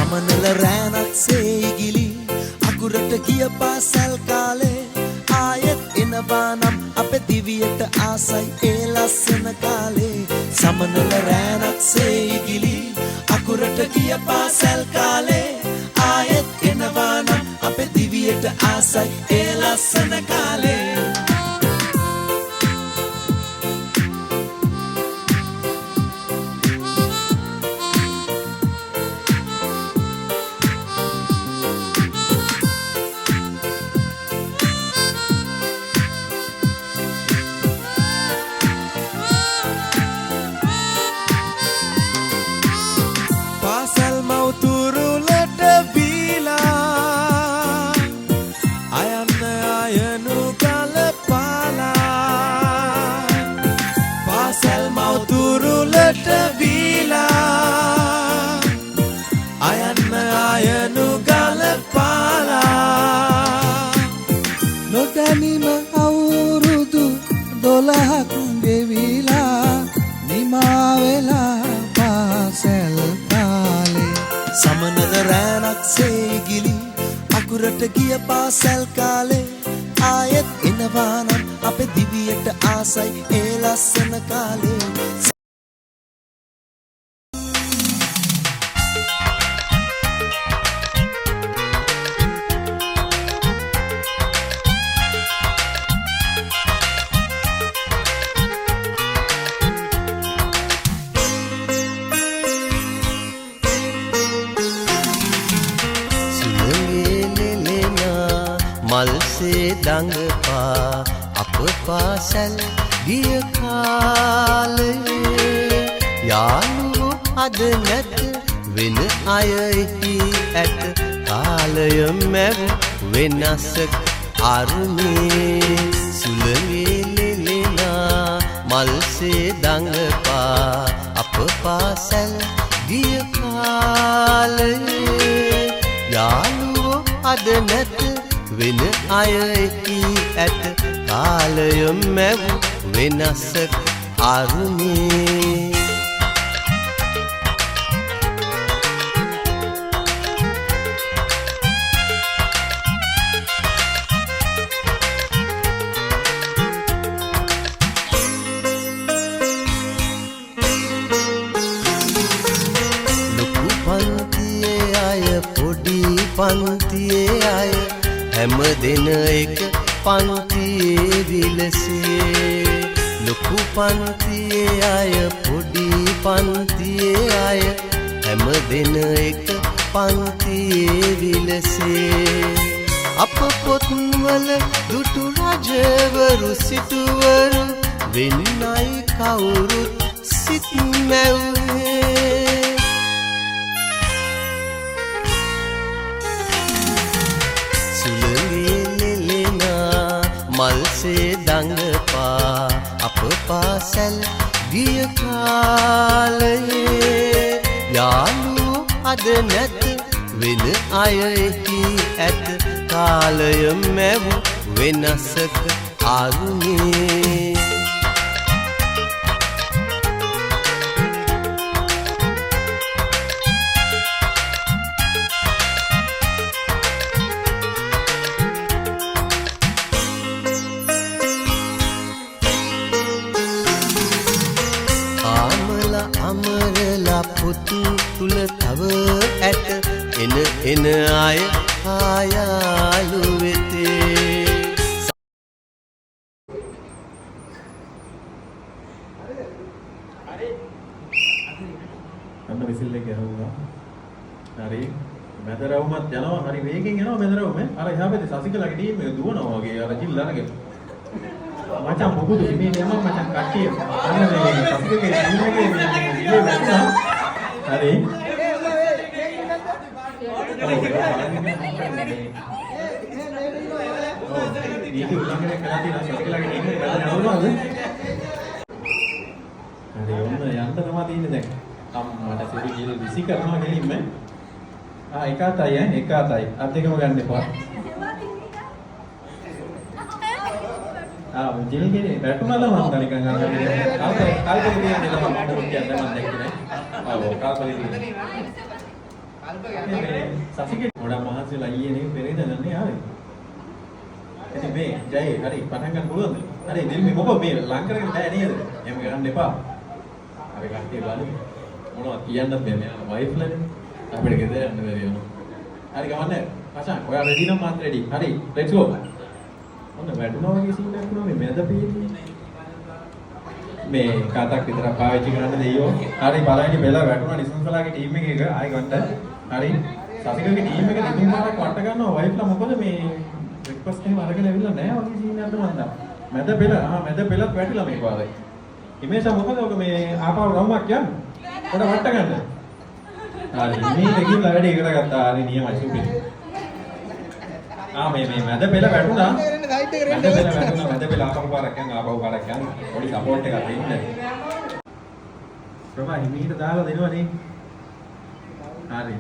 සමනල රෑනක් සේගිලි අකුරට ගිය පාසල් කාලේ ආයෙත් එනවා නම් අපේ දිවියට ආසයි ඒ ලස්සන කාලේ සමනල රෑනක් සේගිලි අකුරට ගිය පාසල් කාලේ ආයෙත් එනවා නම් අපේ දිවියට ආසයි ඒ ලස්සන කාලේ නොදැනීම අවුරුදු 12ක් ගෙවිලා නිමා වෙලා පාසල් කාලේ සමනල රෑනක් සේගිලි අකුරට ගිය පාසල් කාලේ ආයෙත් එනවා නම් අපේ දිවියට ආසයි ඒ ලස්සන කාලේ මල්සේ දඟපා අප පාසල් ගිය කාලේ යාළුවෝ අද නැත වෙන අය එහි ඇත කාලය මැව් වෙනසක් අරුණේ සුළඟේ ලෙලෙනා මල්සේ දඟපා අප පාසල් ගිය කාලේ යාළුවෝ අද නැත වෙන අය එහි ඇත කාලය මැව් වෙනසක් අරුණේ ලොකු පන්තියේ අය පොඩි පන්තියේ අය හැම දෙන එක පන්තියේ විලසේ ලොකු පන්තියේ අය පොඩි පන්තියේ අය හැම දෙන එක පන්තියේ විලසේ අප පොත්වල දුටු රජවරු සිටුවරු වෙන්නයි කවුරුත් සිත් මැව්වේ මල්සේ දඟපා අප පාසල් ගිය කාලේ යාළුවෝ අද නැත වෙන අය එහි ඇත කාලය මැව් වෙනසක අරුණේ අමරලා පොතු තුල තව ඇත එන අය ආයාලු වෙතේ අන්න විසිල් එක ගහුවා. හරි. මැදරවුමත් යනවා. හරි වේගෙන් යනවා මැදරවුම. අර එහා පැත්තේ සසිකලාගේ ටීම් එක දුවනවා වගේ අර ජිල් අරගෙන. මචං මොකද මේ යම මචං කට්ටිය. අන්න මේ සසිකගේ ටීම් එකේ ඉන්නේ වැටුණා. හරි. ඒක උලංඝනය කළා තියෙනවා සසිකලාගේ ටීම් එක වැටෙනවා නේද? හරි ඔන්න යන්න තමයි තියෙන්නේ දැන්. අම්මට සිරි ගිල් විසි කරනවා ගෙලින්ම. එක අතයි එක අතයි. අත් දෙකම ගන්න එපා. ජිල් ගෙනේ වැටුණාද මම නිකන් අර කාල්පලේ තියෙන නේද මම කියන්නේ මම දැක්කේ නෑ. ඔව් කාල්පලේ තියෙන. සසිකේ ගොඩක් මහන්සිලා ඊයේ නේ පෙරේද නන්නේ ආවේ. ඉතින් මේ ජය හරි පටන් ගන්න පුළුවන්ද? හරි දිල් මේ මොකද මේ ලං කරගෙන බෑ නේද? එහෙම කරන්න එපා. හරි කට්ටිය බලමු. මොනවද කියන්නත් බෑ මෙයා වයිෆ්ලානේ. අපිට ගෙදර යන්න බැරි වෙනවා. හරි ගමන්නේ. මචං ඔයා රෙඩි නම් මාත් රෙඩි. හරි let's go. ඔන්න වැටුණා වගේ සීන් එකක් වුණා මේ මැද පීන්නේ. මේ කාටක් විතර පාවිච්චි කරන්න දෙයියෝ. හරි බලන්න බෙලා වැටුණා නිසංසලාගේ ටීම් එකේ ආයි ගන්න. හරි සතිකගේ ටීම් එක දෙතුන් පාරක් වට ගන්නවා වයිෆ්ලා මොකද මේ රික්වෙස්ට් එකම අරගෙන ඇවිල්ලා නැහැ වගේ සීන් එකක් මන්දා. මැද පෙලත් වැටිලා මේ පාරේ. හිමේෂා මොකද ඔක මේ ආපහු රවුමක් යන්නේ? පොඩ වට ගන්න. හරි මේ දෙකින් වැඩි එකට ගත්තා. හරි නියමයි සුපිරි. මේ මැද පෙල වැටුණා. මැද පෙල ආපහු පාරක් යන ආපහු පාරක් යන පොඩි සපෝට් එකක් දෙන්න. ප්‍රභා හිමීට දාලා දෙනවා නේ. හරි.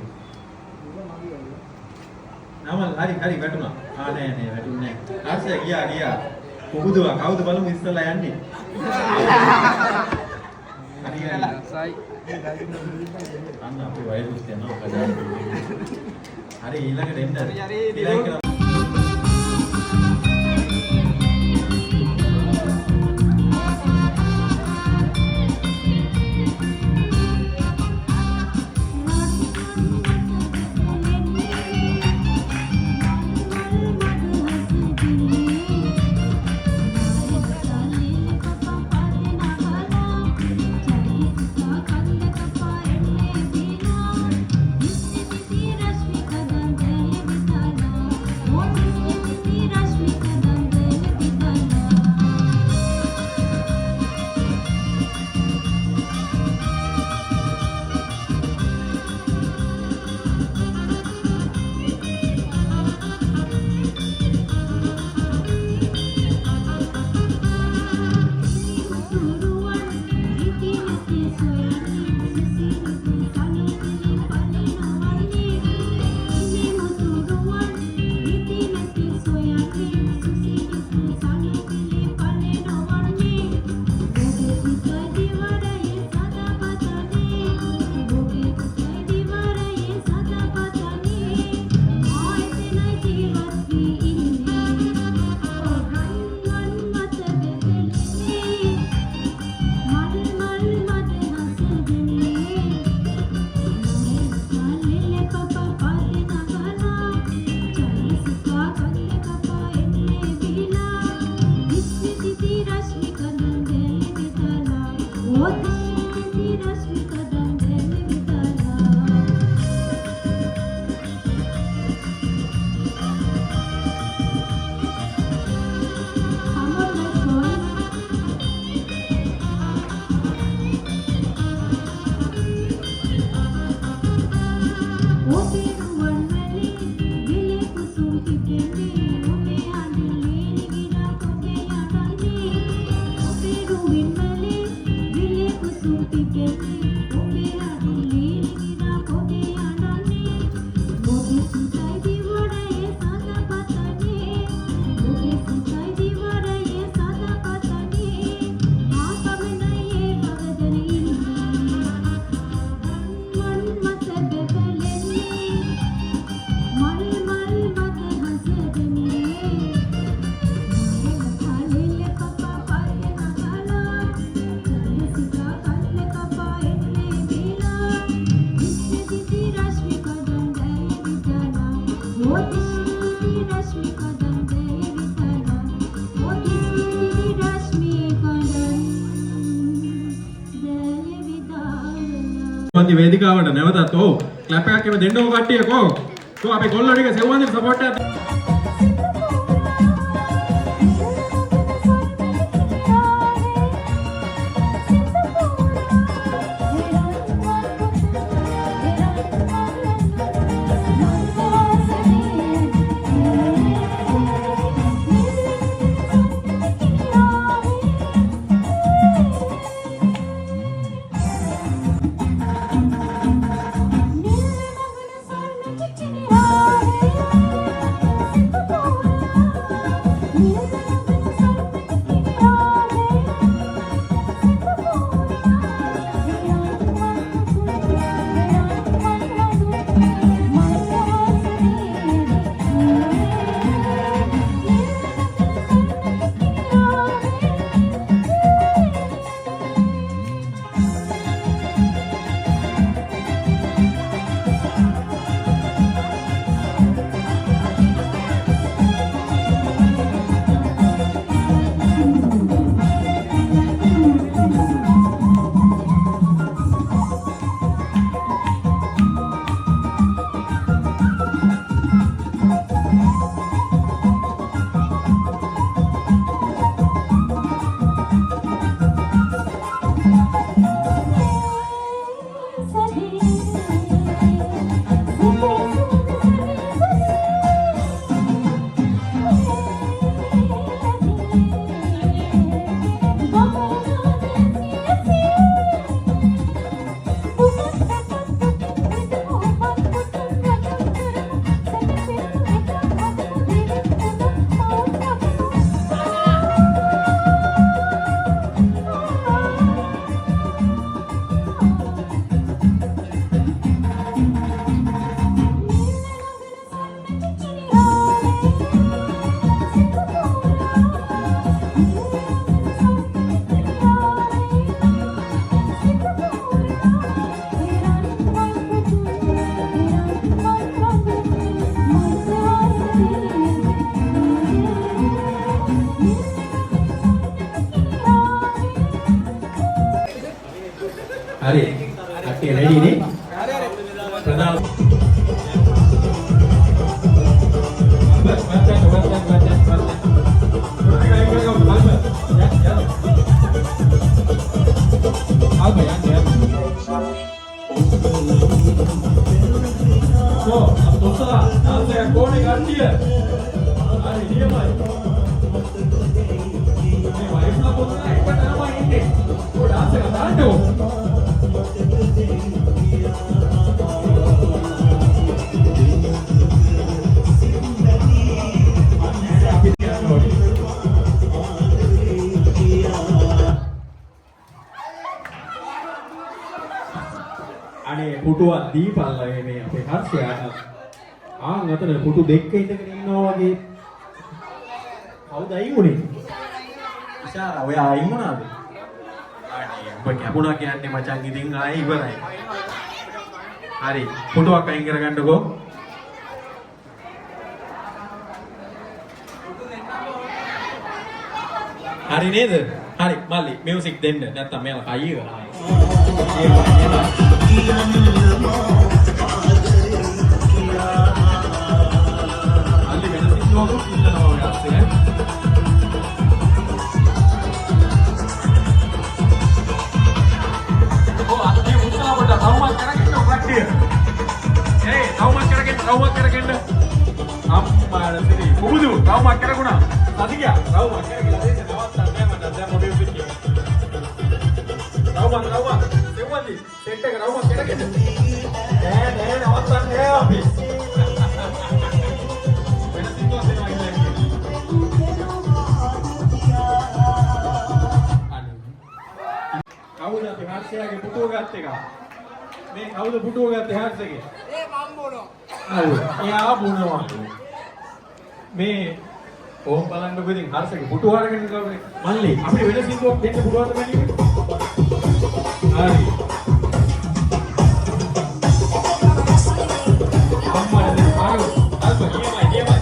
නමල් හරි වැටුණා. නෑ වැටුන්නේ නෑ. ආස්සේ ගියා. පුබුදුවා කවුද බලමු ඉස්සලා යන්නේ. හරි සයි. අන්න අපේ වයසුත් යනවා කඩාන. හරි ඊළඟට එන්න. හරි. වේදිකාවට නැවතත් ක්ලැප් එකක් එම දෙන්නකෝ කට්ටියකෝ. අපේ ගොල්ලෝ ටික සෙව්වන්දිට සපෝට් එකක් හරි. කට්ටිය රෙඩි නේ? ප්‍රධාන අනේ පුටුවක් දීපල්ලා මේ අපේ හර්ෂයාට ආන් අතන පුටු දෙක ඉඳගෙන ඉන්නවා වගේ කවුද අයින් උනේ? ඉෂාරා ඔයා අයින් වුණාද? අනේ ඔබ කැපුණා කියන්නේ මචං ඉතින් ආයේ ඉවරයි. හරි පුටුවක් අයින් කරගන්නකෝ. හරි නේද? හරි මල්ලි මියුසික් දෙන්න නැත්තම් මෙයාලා කයි කරා. අල්ලි වෙන සින්දුවකුත් ඉන්නවා ඔය අස්සේ. ඔව් අත්ති උත්සාහවට තවමත් කරගෙන කට්ටිය. තවමත් කරගෙන අම්මාට සිරි පුබුදු තවමත් කරගුණා. අදියා තවමත් කරගෙන දෙන්න නවත්තන්න මට දැන් මොඩියු පිටියේ. තවමත් සෙව්වන්දි සෙට් එක තවමත් කරගෙන. නෑ නවත්තන්න අපි. වෙන සින්දුවක් දෙනවා ඉන්නේ. කවුද අපි හර්ෂයාගේ පුටුව ගත්ත එක? මේ කවුද පුටුව ගත්තේ හර්ෂගේ? ඒ මම බොනවා. ඔව්. එයා බොනවා. මේ ඕම් බලන්නකො ඉතින් හර්ෂගේ පුටුව අරගෙන ගමනේ. මල්ලි අපි වෙන සින්දුවක් දෙන්න පුළුවන්ද මල්ලි? හරි. අම්මාට ආව. අල්ප නියමයි.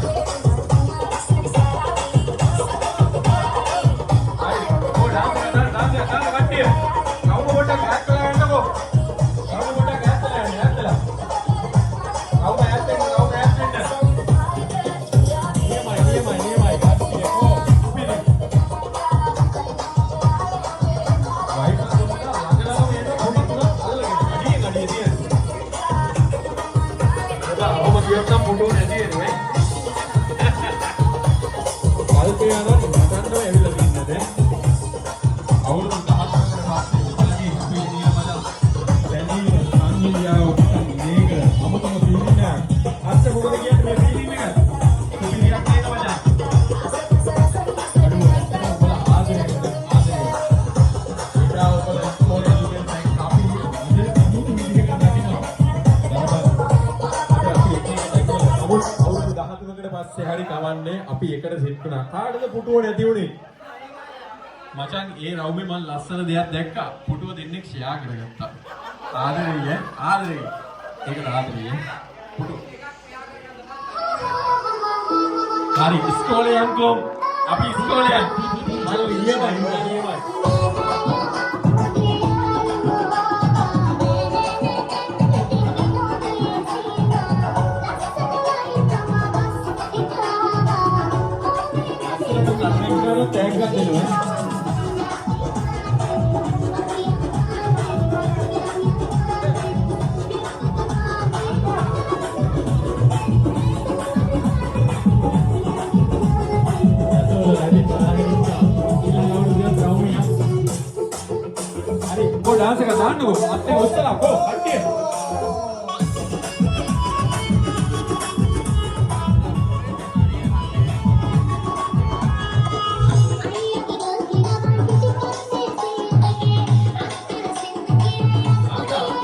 අපි එකට සෙට් වුණා. කාටද පුටුව නැති උනේ? මචං ඒ රවුමේ මම ලස්සන දෙයක් දැක්කා. පුටුව දෙන්නෙක් ෂෙයා කරගත්තා. ආදරේ ආදරේ. ඒකට ආදරේ. පුටුව. හරි ඉස්කෝලේ යන්කෝ. අපි ඉස්කෝලේ යන්. මම ලියමයි. tag kat dulu ya. Dance का दान को आते उस्ताद को हटिए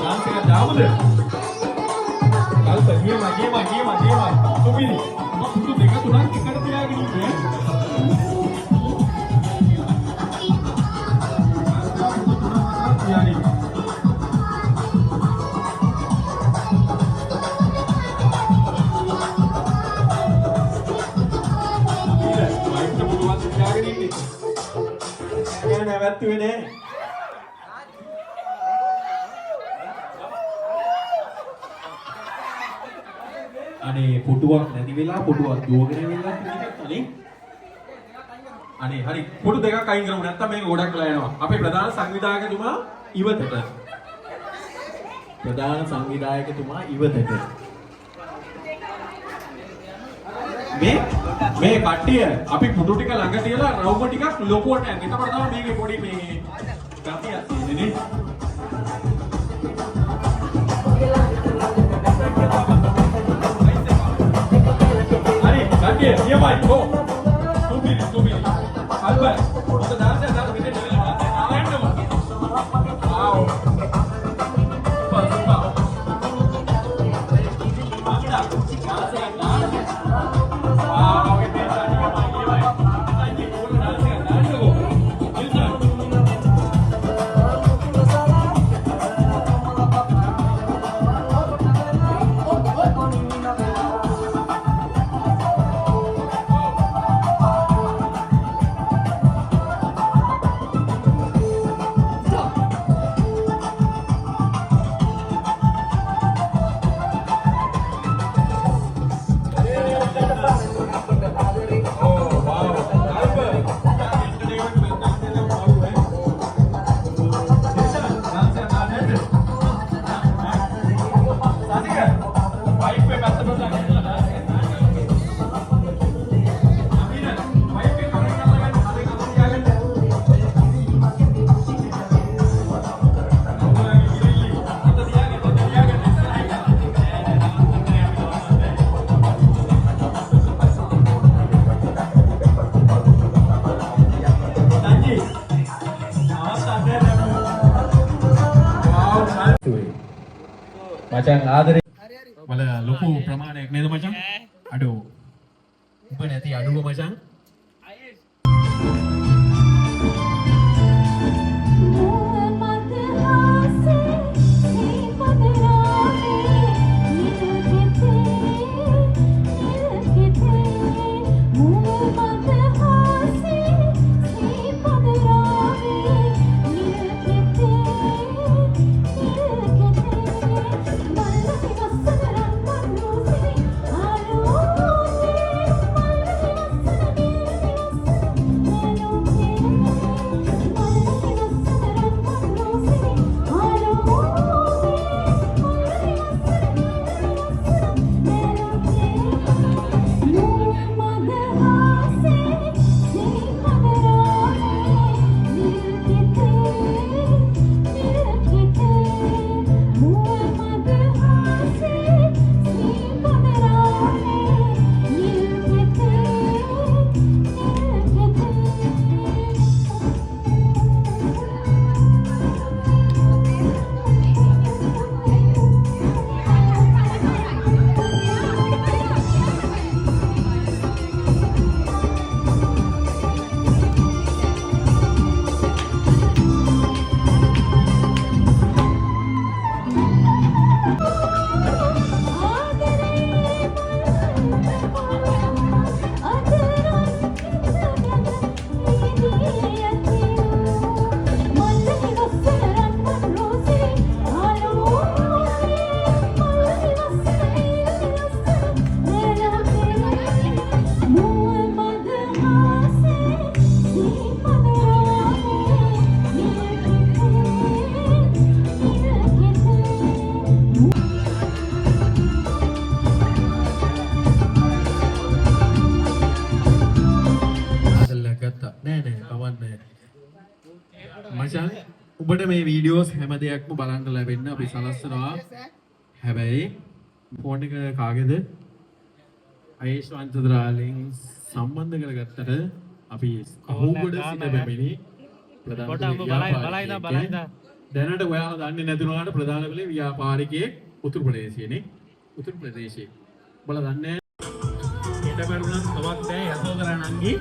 डांस का दाम दे कल तक ये मां तो भी तू देखा तू ना टिकट पे आ गई है यानी අනේ පුටුවක් නැති වෙලා පුටුවක් දුවගෙන වෙලා තියෙනවා නේ. අනේ හරි පුටු දෙකක් අයින් කරමු නැත්තම් මේක ගොඩක් වෙලා යනවා. අපේ ප්‍රධාන සංවිධායකතුමා ඉවතට. ප්‍රධාන සංවිධායකතුමා ඉවතට. මේ කට්ටිය අපි පුටු ටික ළඟ තියලා රවුම ටිකක් ලොකුවට යන්න. එතකොට තමයි මේකේ පොඩි මේ ගතියක් තියෙන්නේ නේ. හරි කට්ටිය නියමයි කො. තුමිලි. අල්බර් ඔක දාන්න දාන්න මෙතන දෙවිලා ආයෙත් ආව්. මචං ආදරේ වල ලොකු ප්‍රමාණයක් නේද මචං අඩෝ උඹ නැති අඩුව මචං මචං ඔබට මේ වීඩියෝස් හැම දෙයක්ම බලන්න ලැබෙන්න අපි සලස්සනවා. හැබැයි ෆෝන් එක කාගේද? අයේෂ් වංශදරාලින් සම්බන්ධ කරගත්තට අපි අහුගොඩ සිට බැමිණි ප්‍රධාන දැනට ඔයාලා දන්නේ නැතුණාට ප්‍රධාන වෙලේ ව්‍යාපාරිකයෙක් උතුරු ප්‍රදේශයේනේ. උතුරු ප්‍රදේශයේ. ඔයාලා දන්නේ නැහැ. ඊට පෙරුණත් තවත් බෑ යසෝදරා නංගි.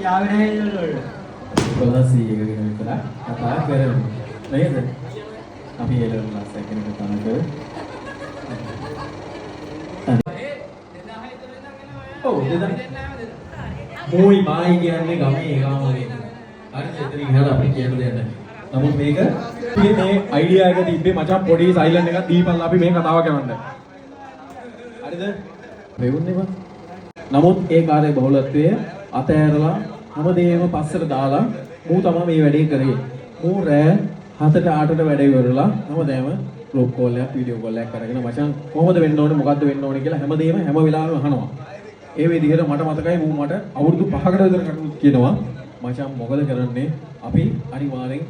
යාවේ නැහැ නේද? පොලසී එක ගැන විතර කතා කරමු. නේද? අපි එළවලු මාස කෙනෙක් කතා කරමු. ඔව් දෙදා. මොයි මායි කියන්නේ ගමේ ගාමනේ. හරි එතනින් එහාට අපිට කියන්න දෙයක් නැහැ. නමුත් මේක මේ අයිඩියා එක තිබ්බේ මචං පොඩි සයිලන්ට් එකක් දීපන් අපි මේ කතාව කරන්න. හරිද? වෙවුන්නේ බං. නමුත් ඒ කාර්ය බහුලත්වය අතෑරලා හැමදේම පස්සට දාලා මූ තමයි මේ වැඩේ කරේ. මූ රෑ 7ට 8ට වැඩ ඉවරලා හැමදේම බ්ලොග් කෝල් එකක් වීඩියෝ කෝල් එකක් කරගෙන මචං කොහොමද වෙන්න ඕනේ මොකද්ද වෙන්න ඕනේ කියලා හැමදේම හැම වෙලාවෙම අහනවා. ඒ විදිහට මට මතකයි මූ මට අවුරුදු 5කට විතර කටුත් කියනවා මචං මොකද කරන්නේ අපි අනිවාර්යෙන්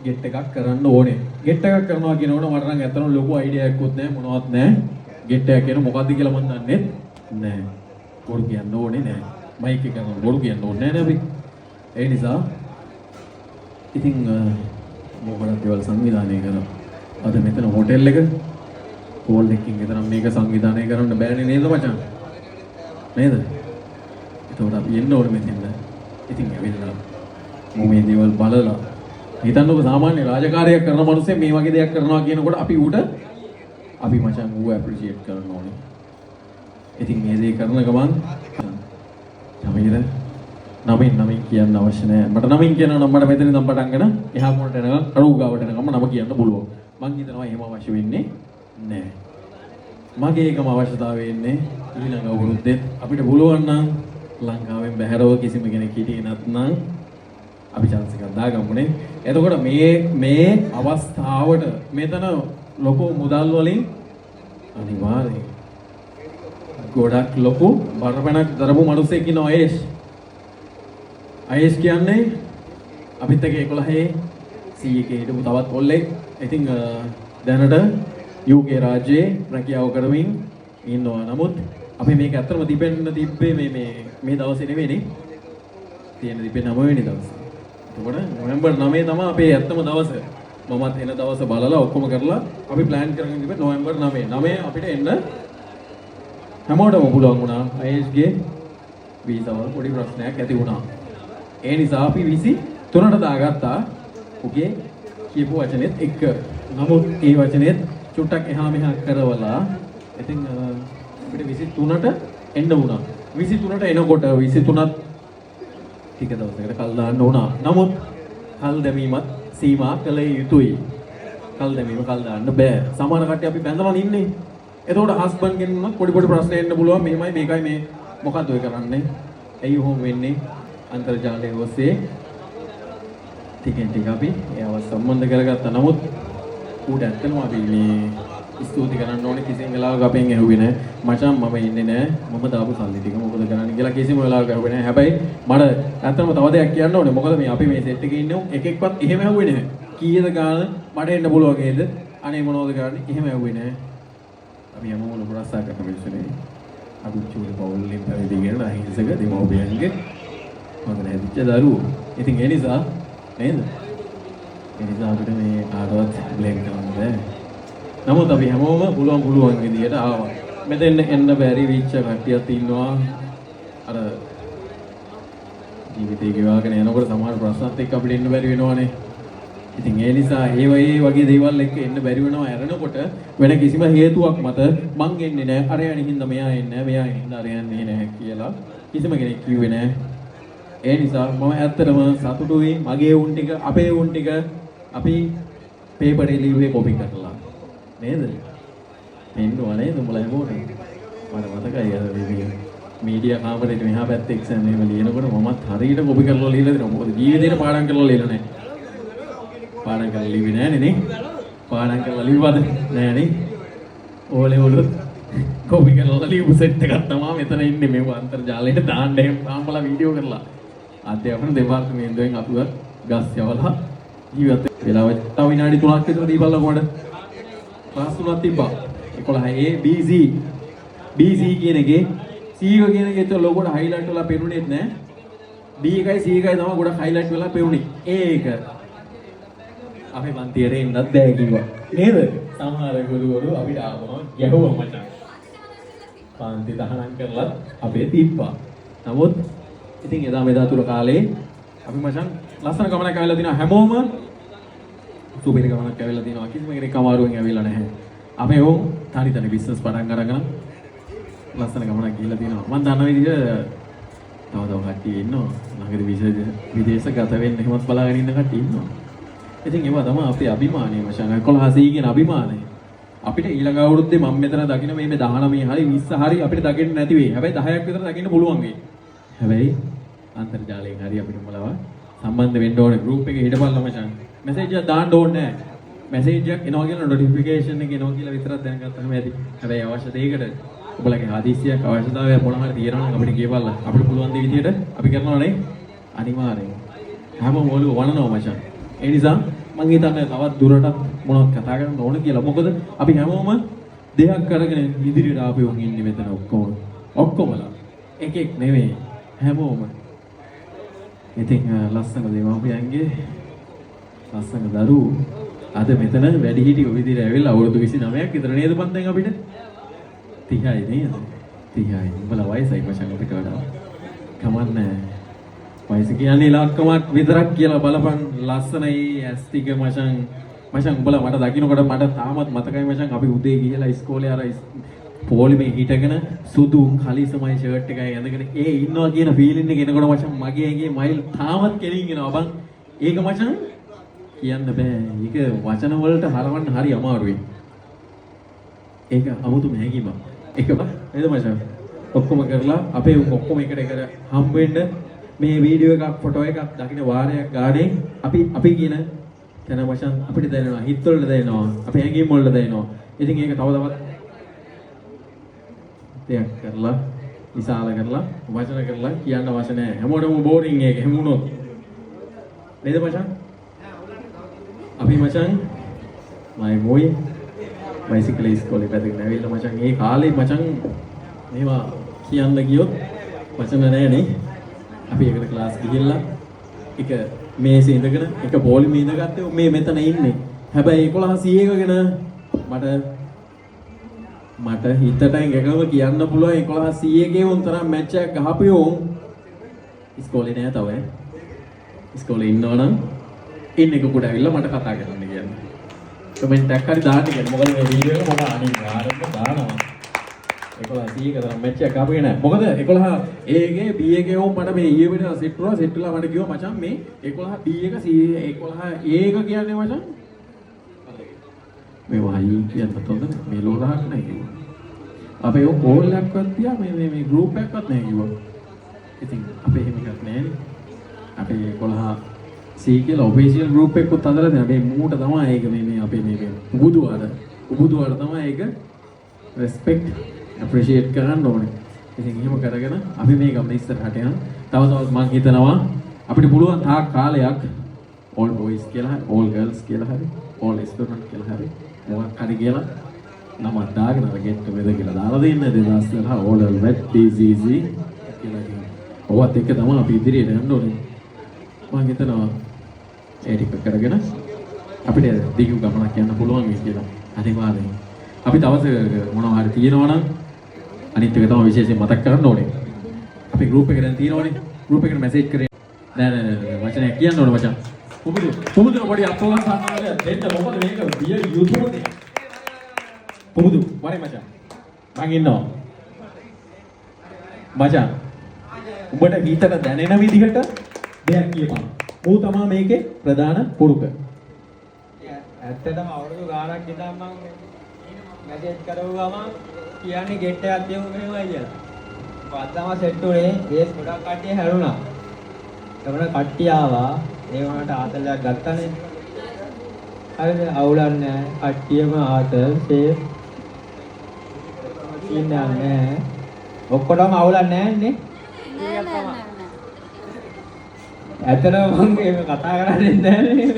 ගෙට් එකක් කරන්න ඕනේ. ගෙට් එකක් කරනවා කියනකොට මට නම් ඇත්තටම ලොකු අයිඩියා එකකුත් නැහැ මොනවත් නැහැ. ගෙට් එකක් කියන මොකද්ද කියලා මම දන්නේ නැහැ. බොරු කියන්න ඕනේ නැහැ. මයික් එක කරනවා බොරු කියන්න ඕනේ නැහැ අපි. ඒ නිසා ඉතින් මොකටද දේවල් සංවිධානය කරනවා. අද මෙතන හෝටල් එක කෝල් එකකින් විතර මේක සංවිධානය කරන්න බෑනේ නේද මචං? නේද? ඒතකොට අපි එන්න ඕනේ මෙතෙන්ද. ඉතින් ඇවිල්ලා මේ දේවල් බලලා හිතන්නකො සාමාන්‍ය රාජකාරියක් කරන මිනිස්සෙක් මේ වගේ දෙයක් කරනවා කියනකොට අපි අපි මචං ඌ ඇප්‍රීෂিয়েට් කරන්න ඕනේ. ඉතින් මේ දේ කරන ගමන් තමයිද නමින් කියන්න අවශ්‍ය නැහැ. මට නමින් කියන නම් මට මෙතන ඉඳන් පටන් ගන්න එහා මොනට එනකම් අරුව ගාවට එනකම් නම කියන්න පුළුවන්. මං හිතනවා එහෙම අවශ්‍ය වෙන්නේ නැහැ. මගේ එකම අවශ්‍යතාවය වෙන්නේ ඊළඟ අවුරුද්දේ අපිට පුළුවන් නම් ලංකාවෙන් බැහැරව කිසිම කෙනෙක් හිටියේ නැත්නම් අපි chance එකක් දාගමුනේ. එතකොට මේ අවස්ථාවට මෙතන ලොකු මුදල් වලින් අනිවාර්යයෙන් ගොඩක් ලොකු බරපැනක් දරපු මිනිස්සෙක් ඉන්නවා අයේෂ් කියන්නේ අපිත් එක්ක 11 CK හිටපු තවත් කොල්ලෙක්. ඉතින් දැනට UK රාජ්‍යයේ රැකියාව කරමින් ඉන්නවා. නමුත් අපි මේක ඇත්තටම තිබ්බේ මේ දවසේ නෙවෙයිනේ. තියෙන තිබ්බේ 9 වෙනි දවසේ. එතකොට නොවැම්බර් 9 තමයි අපේ ඇත්තම දවස. මමත් එන දවස බලලා ඔක්කොම කරලා අපි ප්ලෑන් කරගෙන තිබ්බේ නොවැම්බර් 9 අපිට එන්න හැමෝටම පුළුවන් වුණා. අයේෂ්ගේ වීසා වල පොඩි ප්‍රශ්නයක් ඇති වුණා. ඒ නිසා අපි 23ට දාගත්තා. ඔකේ කියපු වචනේත් එක්ක. නමුත් ඒ වචනේත් චුට්ටක් එහා මෙහා කරවලා ඉතින් අපිට 23ට එන්න වුණා. 23ට එනකොට 23ත් ටික දවසකට කල් දාන්න වුණා. නමුත් කල් දැමීමත් සීමා කළ යුතුයි. කල් දැමීම කල් දාන්න බෑ. සමහර කට්ටිය අපි බැඳලා ඉන්නේ. එතකොට හස්බන්ඩ් කෙනෙක් පොඩි ප්‍රශ්න එන්න පුළුවන්. මෙහෙමයි මේකයි මේ මොකද්ද ඔය කරන්නේ? ඇයි ඔහොම වෙන්නේ? අන්තර්ජාලය ඔස්සේ ටික අපි ඒව සම්බන්ධ කරගත්තා. නමුත් ඌට ඇත්තටම අපි මේ ස්තුති කරන්න ඕනේ. කිසිම වෙලාවක අපෙන් ඇහුවේ නැහැ මචං මම ඉන්නේ නැහැ මම දාපු සල්ලි ටික මොකද කරන්නේ කියලා කිසිම වෙලාවක ඇහුවේ නැහැ. හැබැයි මට ඇත්තටම තව දෙයක් කියන්න ඕනේ. මොකද මේ අපි මේ සෙට් එකේ ඉන්නේ එකෙක්වත් එහෙම ඇහුවේ නැහැ. කීයද ගාන මට එන්න පුළුවන් වගේද? අනේ මොනවද කරන්නේ? එහෙම ඇහුවේ නැහැ. අපි හැමෝම ලොකු රස්සා කරන මිනිස්සුනේ. අපි චූලි පවුල්ලෙන් පැවිදි කරන අහිංසක දෙමව්පියන්ගේ මම නැතිච්ච දරුවෝ. ඉතින් ඒ නිසා නේද? ඒ නිසා අපිට මේ කාටවත් බ්ලේම් කරන්න බෑ. නමුත් අපි හැමෝම පුළුවන් විදියට ආවා. මෙතෙන් එන්න බැරි වෙච්ච කට්ටියක් ඉන්නවා. අර ජීවිතේ ගෙවාගෙන යනකොට සමහර ප්‍රශ්නත් එක්ක අපිට එන්න බැරි වෙනවනේ. ඉතින් ඒ නිසා ඒ වගේ දේවල් එක්ක එන්න බැරි වෙනවා. ඇරෙනකොට වෙන කිසිම හේතුවක් මත මං එන්නේ නැහැ. අර යන්නේ හින්දා මෙයා එන්නේ නැහැ. මෙයා හින්දා අර යන්නේ නැහැ කියලා කිසිම කෙනෙක් කිව්වේ නැහැ. ඒ නිසා මම ඇත්තටම සතුටුයි. මගේ උන් ටික අපේ උන් ටික අපි පේපර් එළියේ කොපි කරලා නේද? මෙන්නවා නේද උඹලා හැමෝටම. මට මතකයි අර මීඩියා කාමරේට මෙහා පැත්තේ එක්සෑම් එහෙම ලියනකොට මමත් හරියට කොපි කරලා ලියලා දෙනවා. මොකද ජීවිතේට පාඩම් කරලා ලියලා නැහැ. පාඩම් කරලා ලිව්වේ නැහැ නේ. පාඩම් කරලා ලිව්වද? නැහැ නේ. ඕලේ වලුත් කොපි කරලා ලියපු සෙට් එකක් තමයි මෙතන ඉන්නේ. මේව අන්තර්ජාලයට දාන්න එහෙම තාම්බලා වීඩියෝ කරලා. අධ්‍යාපන දෙපාර්තමේන්තුවෙන් අපිව ගස් යවලා ජීවිත වෙලාව තව විනාඩි 3ක් විතර දීපල්ලා කොහොමද? ක්ලාස් 3ක් තිබ්බා. 11A BC කියන එකේ C කියන එකේ તો ලොකෝට හයිලයිට් වෙලා පෙරුණෙත් නෑ. B එකයි C එකයි තමයි ගොඩක් හයිලයිට් වෙලා පෙරුණේ. ඒක අපේ පන්තියට එන්නත් බෑ කිව්වා. නේද? සමහර ගුරුවරු අපිට ආවම ගැහුවා මචං. පන්ති තහනම් කරලා අපේ තිබ්බා. නමුත් ඉතින් එදා මෙදා තුල කාලේ අපි මචං ලස්සන ගමනක් ඇවිල්ලා තිනවා හැමෝම සුපිරි ගමනක් ඇවිල්ලා තිනවා කිසිම කෙනෙක් අමාරුවෙන් ඇවිල්ලා නැහැ. අපි ඕ තනි තනි බිස්නස් පටන් අරගෙන ලස්සන ගමනක් ගිහිල්ලා තිනවා. මම දන්න විදිහට තව කට්ටිය ඉන්නවා. ළඟදී විදේශගත වෙන්න එහෙමත් බලාගෙන ඉන්න කට්ටිය ඉන්නවා. ඉතින් ඒවා තමයි අපේ අභිමානය මචං. 11 කියන අභිමානය. අපිට ඊළඟ අවුරුද්දේ මම මෙතන දකින්න මේ 19 හරි 20 හරි අපිට දකින්න නැති වෙයි. හැබැයි 10ක් විතර දකින්න පුළුවන් වෙයි. හැබැයි අන්තර්ජාලයෙන් හරි අපිට මොලව සම්බන්ධ වෙන්න ඕනේ. ගෲප් එකේ හිටපල්ලා මචං. මැසේජ් එකක් දාන්න ඕනේ නැහැ. මැසේජ් එකක් එනවා කියලා නොටිෆිකේෂන් එක එනවා කියලා විතරක් දැනගත්තාම ඇති. හැබැයි අවශ්‍ය දෙයකට ඔයගොල්ලන්ගේ ආදේශයක් අවශ්‍යතාවයක් මොනවා හරි තියෙනවා නම් අපිට කියපල්ලා. අපිට පුළුවන් දේ විදියට අපි කරනවා නේ. අනිවාර්යෙන්. හැමෝම ඔළුව වණනවා මචං. ඒ නිසා මම හිතන්නේ තවත් දුරටත් මොනවද කතා කරන්න ඕන කියලා. මොකද අපි හැමෝම දෙයක් කරගෙන ඉදිරියට ආපෙවුන් ඉන්නේ මෙතන ඔක්කොම. ඔක්කොමලා. එකෙක් නෙවෙයි. හැමෝම. ඉතින් ලස්සන දෙමාපියන්ගේ ලස්සන දරුවෝ අද මෙතන වැඩි හිටියෝ විදිහට ඇවිල්ලා අවුරුදු 29ක් විතර නේද පන් දැන් අපිට? 30යි නේද? 30යි. උඹලා වයසයි මචං අපිට වඩා. කමන්නේ. වයස කියන්නේ ඉලක්කමක් විතරක් කියලා බලපන් ලස්සනයි ඇස් ටික මචං. මචං උඹලා මට දකින්නකොට මට තාමත් මතකයි මචං අපි උදේ ගිහලා ඉස්කෝලේ අර පොලිමේ හිටගෙන සුදු කලිසමයි ෂර්ට් එකයි ඇඳගෙන ඉන්නවා කියන ෆීලින් එක එනකොට මචං මගේ ඇඟේ මයිල් තාමත් කෙලින් එනවා බං. ඒක මචං කියන්න බෑ. ඒක වචන වලට හරවන්න හරි අමාරුයි. ඒක 아무තු හැඟීමක්. ඒක නේද මචං? ඔක්කොම කරලා අපේ ඔක්කොම එකට හම් වෙන්න මේ වීඩියෝ එකක් ෆොටෝ එකක් දකින්න වාරයක් ගානේ අපි කියන තැන වචන අපිට දැනෙනවා. හිත වලට දැනෙනවා. අපේ හැඟීම් වලට දැනෙනවා. ඉතින් ඒක තව තවත් දෙයක් කරලා විශාල කරලා වචන කරලා කියන්න අවශ්‍ය නැහැ. හැමෝටම බෝරින් එක හැම වුණොත් නේද මචං? අපි මචං මයි බයිසිකල් ඉස්කෝලේ පැත්තකින් ඇවිල්ලා මචං ඒ කාලේ මචං මේවා කියන්න ගියොත් වචන නැහැ නේ. අපි එකට ක්ලාස් ගිහිල්ලා එක මේසේ ඉඳගෙන එක පොලිමේ ඉඳගත්තේ මේ මෙතන ඉන්නේ. හැබැයි 11 100 ගැන මට හිතට එකම කියන්න පුළුවන් 11 100 උන් තරම් මැච් එකක් ගහපියෝ ඉස්කෝලේ නෑ තව ඈ. ඉස්කෝලේ ඉන්නවනම් ඉන්න එකකට ඇවිල්ලා මට කතා කරන්න කියන්නේ. කමෙන්ට් එකක් හරි දාන්න කියන්නේ. මොකද මේ වීඩියෝ එක මම අනිවාර්යෙන්ම දානවා. 11 100 තරම් මැච් එකක් ගහපියේ නෑ. මොකද 11 A එකේ B එකේ වුන් මට මේ ඊයේ වෙන සෙට් වෙලා මට කිව්වා මචං මේ 11 B එක C 11 A එක කියන්නේ මචං මේ වහයි කියන්න තොඳ මේ ලෝරහක් නැහැ කිව්වා. අපේ ඔය කෝල් එකක්වත් තියා මේ ගෲප් එකක්වත් නැහැ කිව්වා. ඉතින් අපේ එහෙම එකක් නැහැ. අපේ 11 C කියලා ඔෆිෂියල් ගෲප් එකකුත් හදලා තියෙනවා. මේ මූට තමයි ඒක මේ අපේ මේ උබුදුවාට තමයි ඒක රෙස්පෙක්ට් අප්‍රීෂিয়েට් කරන්න ඕනේ. ඉතින් එහෙම කරගෙන අපි මේ ගමන ඉස්සරහට යන තව තවත් මම හිතනවා අපිට පුළුවන් තාක් කාලයක් all boys කියලා හරි all girls කියලා හරි all student කියලා හරි මොකක් හරි කියලා නමක් දාගෙන අර get together කියලා දාලා දෙන්න 2000 all wet DCC කියලා කියනවා. ඔවත් එක්ක තමයි අපි ඉදිරියට යන්න ඕනේ. මම හිතනවා ඒ ටික කරගෙන අපිට දිගු ගමනක් යන්න පුළුවන් වෙයි කියලා. අනිවාර්යයෙන්. අපි තවස මොනවා හරි තියෙනවා නම් අනිත් එක තමයි විශේෂයෙන් මතක් කරන්න ඕනේ. අපි group එකේ දැන් තියෙනවනේ. group එකට message කරේ. නෑ වචනයක් කියන්න ඕනේ මචං. පුමුදු පොඩි අතෝලක් ගන්නවල දෙන්න මොකද මේක බිය යුතුයනේ. පුමුදු වරේ මචං. මං ඉන්නවා. මචං. උඹට හිතට දැනෙන විදිහට දෙයක් කියපන්. ඌ තමයි මේකේ ප්‍රධාන පුරුක. ඇත්තටම අවුරුදු ගාණක් ඉඳන් මම මැසේජ් කරුවාම කියන්නේ ගෙට් එකක් තියමු මෙහෙමයි කියලා. පස්සම සෙට් උනේ ඒස් ගොඩක් කට්ටිය හැරුණා. එතකොට කට්ටිය ආවා. ඒ වුණාට ආතලයක් ගත්තානේ. හරිද? අවුලක් නැහැ. කට්ටියම ආතල් සේෆ්. ඉන්නේ නැහැ. ඔක්කොටම අවුලක් නැහැ නේ? නෑ. ඇත්තටම මම මේක කතා කරන්නේ නැහැ නේ.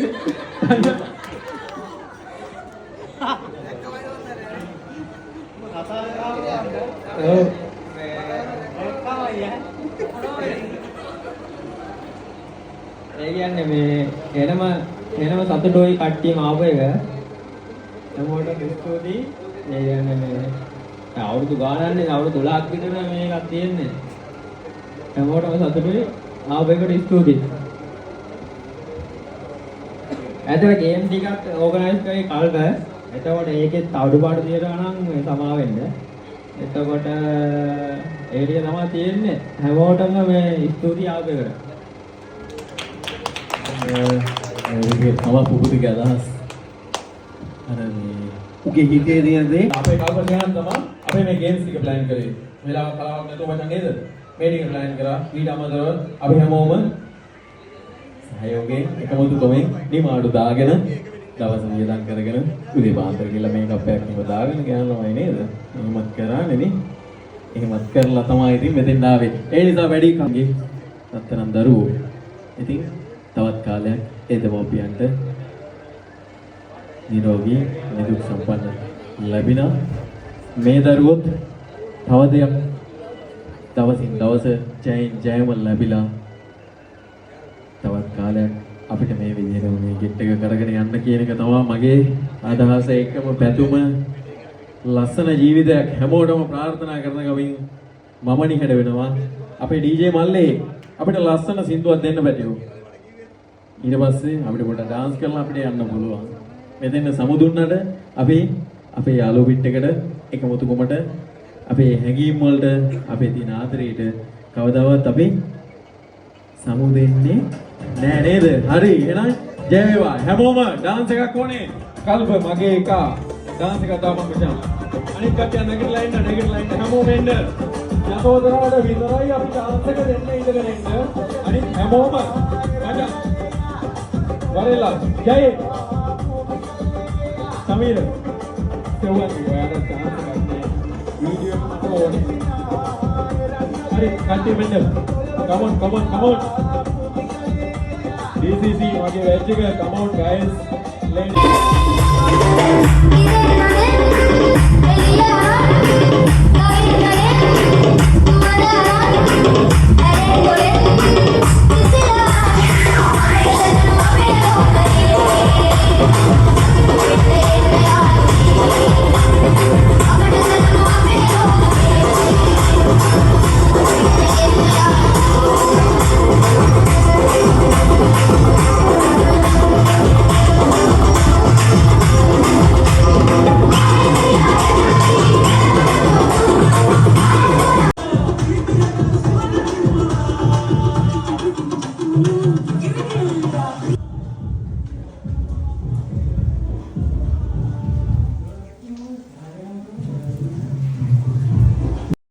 ඒ කියන්නේ මේ එනම සතුටුයි කට්ටියම ආපු එක. හැමෝටම ස්තුතියි. ඒ කියන්නේ මේ අවුරුදු ගානන්නේ අවුරුදු 12ක් විතර මේකක් තියෙන්නේ. හැමෝටම සතුටුයි. ආවෙකට ස්තුතියි. ඇතර ගේම් ටිකක් ඕගනයිස් කරේ කල්ද. එතකොට ඒකෙත් අඩුපාඩු තියෙනවා නම් සමා වෙන්න. එතකොට ඒ ටික තමයි තියෙන්නේ. හැමෝටම මේ ස්තුතියි ආවෙකට. ඒක තමයි පුබුදුගේ අදහස්. අර මේ උගේ හිතේ තියෙන දේ අපේ කල්පනායන් තමයි අපේ මේ ගේම්ස් ටික ප්ලෑන් කරේ. වෙලාවක් කලාවක් නැතුව මචං නේද? මේ ටික ප්ලෑන් කරා. ඊට අමතරව අපි හැමෝම සහයෝගයෙන් එකමුතුකමෙන් නිමාඩු දාගෙන දවස් වියදම් කරගෙන උදේ පාන්දර ගිහලා මේකප් එකක් නිම දාගෙන ගියාමයි නේද? එහෙමත් කරානේ නේ. එහෙමත් කරලා තමයි ඉතින් මෙතෙන් ආවේ. ඒ නිසා වැඩි කංගේ නැත්නම් දරුවෝ. ඉතින් තවත් කාලයක් ඒ දෙමව්පියන්ට නිරෝගී නිදුක් සම්පන්න ලැබිනා මේ දරුවොත් තව දෙයක් දවසින් දවස ජයම ලැබිලා තවත් කාලයක් අපිට මේ විදිහට මේ ගෙට් එක කරගෙන යන්න කියන එක තමයි මගේ අදහස. එකම පැතුම ලස්සන ජීවිතයක් හැමෝටම ප්‍රාර්ථනා කරන ගමින් මම නිහඬ වෙනවා. අපේ DJ මල්ලේ අපිට ලස්සන සින්දුවක් දෙන්න බැටියෝ. ඊට පස්සේ අපිට පොඩ්ඩක් ඩාන්ස් කරලා අපිට යන්න පුළුවන්. මෙතෙන් සමුදුන්නට අපි අපේ යාළුවෝ පිට එකට එකමුතුකමට අපේ හැඟීම් වලට අපේ තියෙන ආදරයට කවදාවත් අපි සමු දෙන්නේ නෑ නේද? හරි එහෙනම් ජය වේවා. හැමෝම ඩාන්ස් එකක් ඕනේ. කල්ප මගේ එක ඩාන්ස් එකක් දාපන් මචං. අනිත් කට්ටිය නැගිටලා ඉන්න හැමෝම එන්න. යතෝදරාට විතරයි අපි ඩාන්ස් එක දෙන්න ඉඳගෙන ඉන්න. අනිත් හැමෝම මචං වරෙලා ජය සමීර තෙවුවත් ඔයාලා chance එකක් නෑ වීඩියෝ එකට ඕනේ හරි කට්ටිය මෙන්න come on DCC වගේ වැච් එක come on guys ladies